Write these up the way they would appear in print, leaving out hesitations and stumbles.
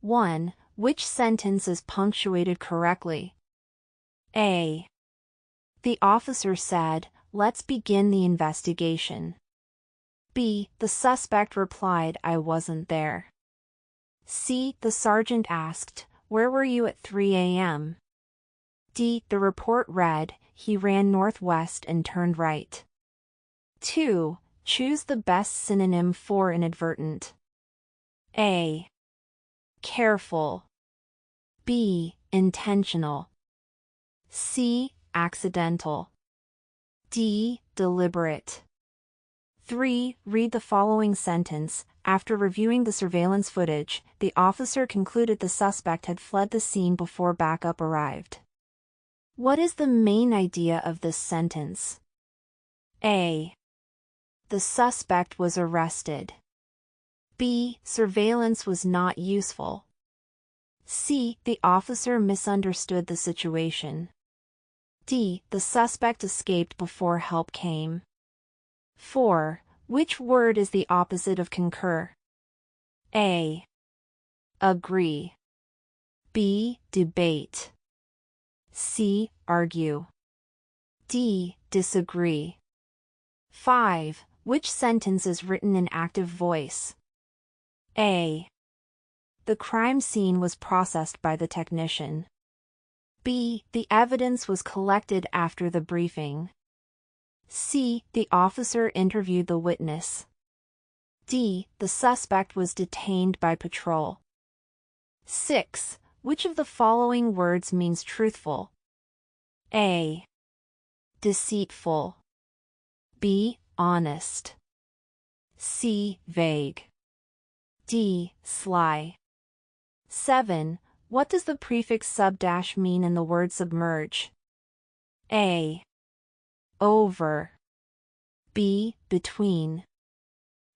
1. Which sentence is punctuated correctly? A. The officer said, "Let's begin the investigation." B. The suspect replied, "I wasn't there." C. The sergeant asked, "Where were you at 3 a.m.?" D. The report read, "He ran northwest and turned right." 2. Choose the best synonym for inadvertent. A. Careful. B. Intentional. C. Accidental. D. Deliberate. 3. Read the following sentence. After reviewing the surveillance footage, the officer concluded the suspect had fled the scene before backup arrived. What is the main idea of this sentence? A. The suspect was arrested. B. Surveillance was not useful. C. The officer misunderstood the situation. D. The suspect escaped before help came. 4. Which word is the opposite of concur? A. Agree. B. Debate. C. Argue. D. Disagree. 5. Which sentence is written in active voice? A. The crime scene was processed by the technician. B. The evidence was collected after the briefing. C. The officer interviewed the witness. D. The suspect was detained by patrol. 6. Which of the following words means truthful? A. Deceitful. B. Honest. C. Vague. D. Sly. 7. What does the prefix sub- mean in the word submerge? A. Over. B. Between.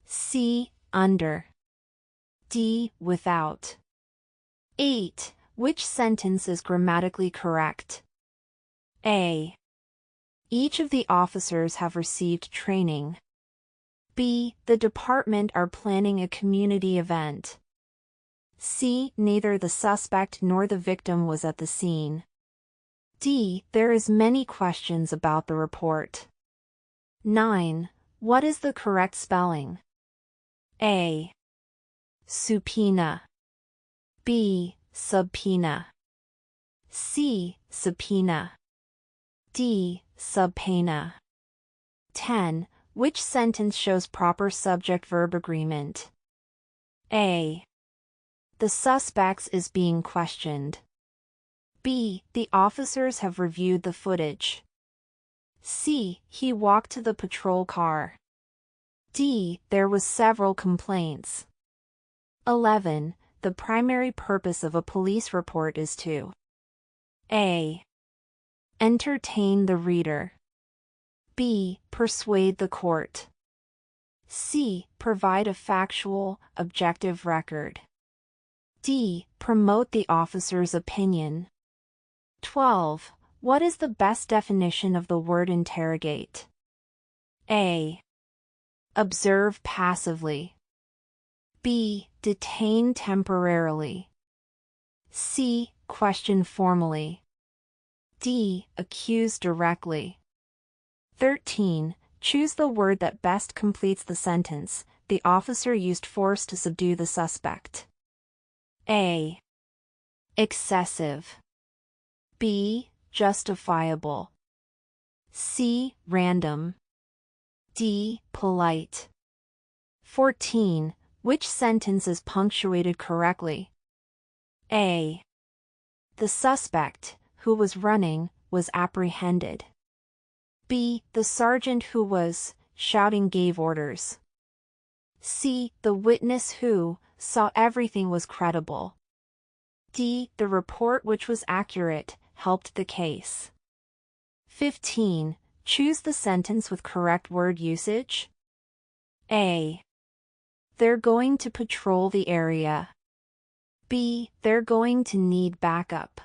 C. Under. D. Without. 8. Which sentence is grammatically correct? A. Each of the officers have received training. B. The department are planning a community event. C. Neither the suspect nor the victim was at the scene. D. There is many questions about the report. 9. What is the correct spelling? A. Subpoena. B. Subpoena. C. Subpoena. D. Subpoena. 10. Which sentence shows proper subject-verb agreement? A. The suspect is being questioned. B. The officers have reviewed the footage. C. He walked to the patrol car. D. There was several complaints. 11. The primary purpose of a police report is to A. Entertain the reader. B. Persuade the court. C. Provide a factual, objective record. D. Promote the officer's opinion. 12. What is the best definition of the word interrogate? A. Observe passively. B. Detain temporarily. C. Question formally. D. Accuse directly. 13. Choose the word that best completes the sentence. The officer used force to subdue the suspect. A. Excessive. B. Justifiable. C. Random. D. Polite. 14. Which sentence is punctuated correctly? A. The suspect, who was running, was apprehended. B. The sergeant who was shouting gave orders. C. The witness who saw everything was credible. D. The report which was accurate helped the case. 15. Choose the sentence with correct word usage. A. They're going to patrol the area. B. They're going to need backup.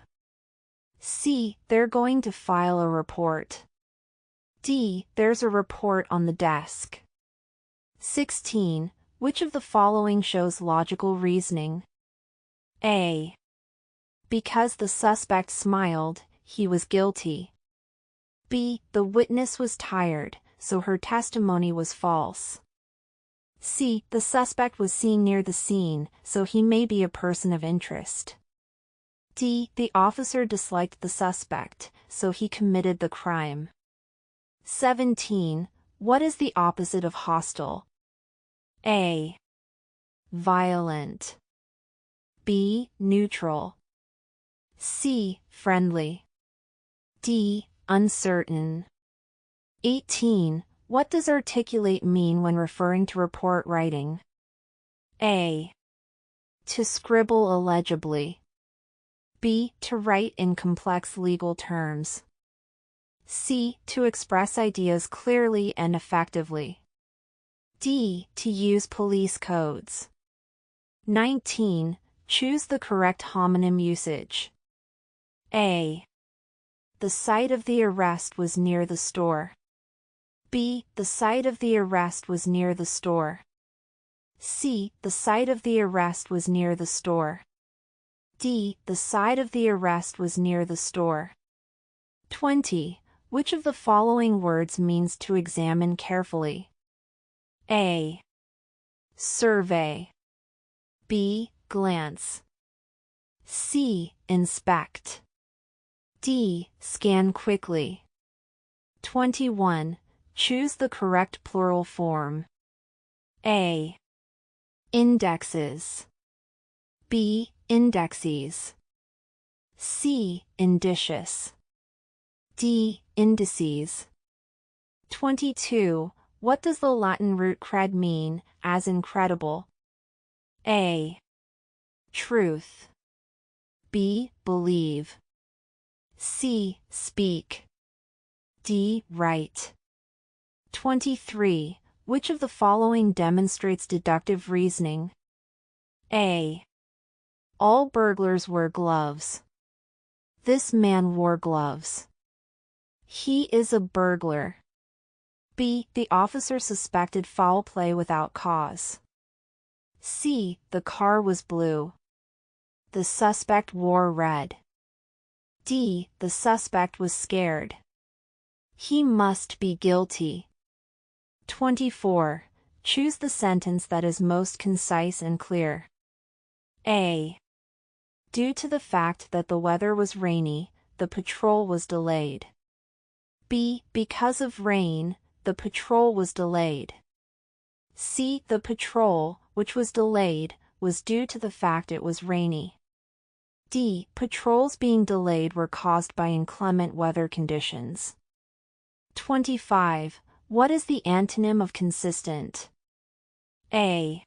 C. They're going to file a report. D. There's a report on the desk. 16. Which of the following shows logical reasoning? A. Because the suspect smiled, he was guilty. B. The witness was tired, so her testimony was false. C. The suspect was seen near the scene, so he may be a person of interest. D. The officer disliked the suspect, so he committed the crime. 17. What is the opposite of hostile? A. Violent. B. Neutral. C. Friendly. D. Uncertain. 18. What does articulate mean when referring to report writing? A. To scribble illegibly. B. To write in complex legal terms. C. To express ideas clearly and effectively. D. To use police codes. 19. Choose the correct homonym usage. A. The site of the arrest was near the store. B. The site of the arrest was near the store. C. The site of the arrest was near the store. D. The site of the arrest was near the store. 20. Which of the following words means to examine carefully? A. Survey. B. Glance. C. Inspect. D. Scan quickly. 21. Choose the correct plural form. A. Indexes. B. Indexes. C. Indicious. D. Indices. 22. What does the Latin root cred mean, as incredible? A. Truth. B. Believe. C. Speak. D. Write. 23. Which of the following demonstrates deductive reasoning? A. All burglars wear gloves. This man wore gloves. He is a burglar. B. The officer suspected foul play without cause. C. The car was blue. The suspect wore red. D. The suspect was scared. He must be guilty. 24. Choose the sentence that is most concise and clear. A. Due to the fact that the weather was rainy, the patrol was delayed. B. Because of rain, the patrol was delayed. C. The patrol, which was delayed, was due to the fact it was rainy. D. Patrols being delayed were caused by inclement weather conditions. 25. What is the antonym of consistent? A.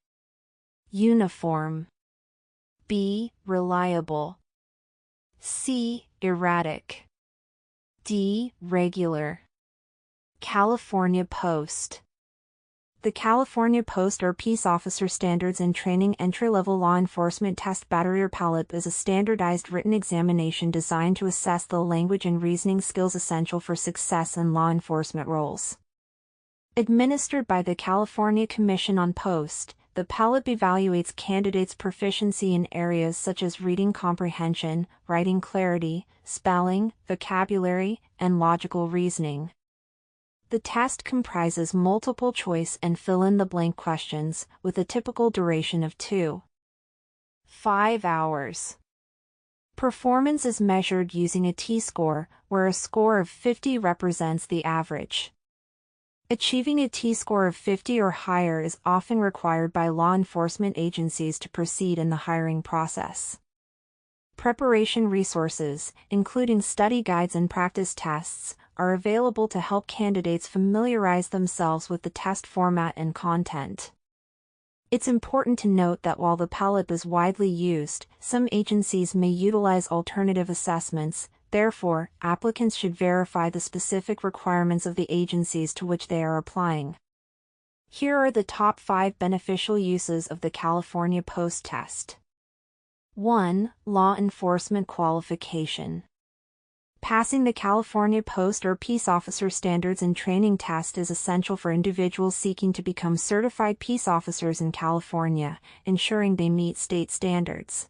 Uniform. B. Reliable. C. Erratic. D. Regular. California Post. The California Post or Peace Officer Standards and Training Entry-Level Law Enforcement Test Battery or PALIP is a standardized written examination designed to assess the language and reasoning skills essential for success in law enforcement roles. Administered by the California Commission on Post, the PALIP evaluates candidates' proficiency in areas such as reading comprehension, writing clarity, spelling, vocabulary, and logical reasoning. The test comprises multiple choice and fill-in-the-blank questions, with a typical duration of 2.5 hours. Performance is measured using a T-score, where a score of 50 represents the average. Achieving a T-score of 50 or higher is often required by law enforcement agencies to proceed in the hiring process. Preparation resources, including study guides and practice tests, are available to help candidates familiarize themselves with the test format and content. It's important to note that while the PALIP is widely used, some agencies may utilize alternative assessments. Therefore, applicants should verify the specific requirements of the agencies to which they are applying. Here are the top 5 beneficial uses of the California Post test. 1. Law enforcement qualification. Passing the California Post or Peace Officer Standards and Training Test is essential for individuals seeking to become certified peace officers in California, ensuring they meet state standards.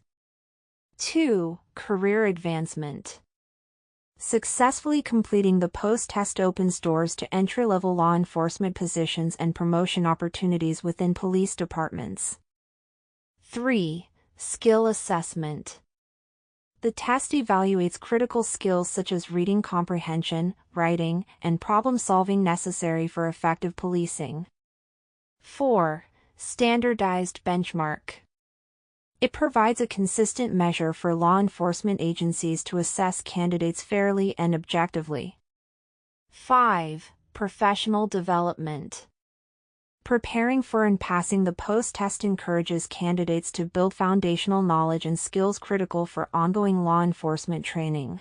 2. Career advancement. Successfully completing the post-test opens doors to entry-level law enforcement positions and promotion opportunities within police departments. 3. Skill assessment. The test evaluates critical skills such as reading comprehension, writing, and problem-solving necessary for effective policing. 4. Standardized benchmark. It provides a consistent measure for law enforcement agencies to assess candidates fairly and objectively. 5. Professional development. Preparing for and passing the post-test encourages candidates to build foundational knowledge and skills critical for ongoing law enforcement training.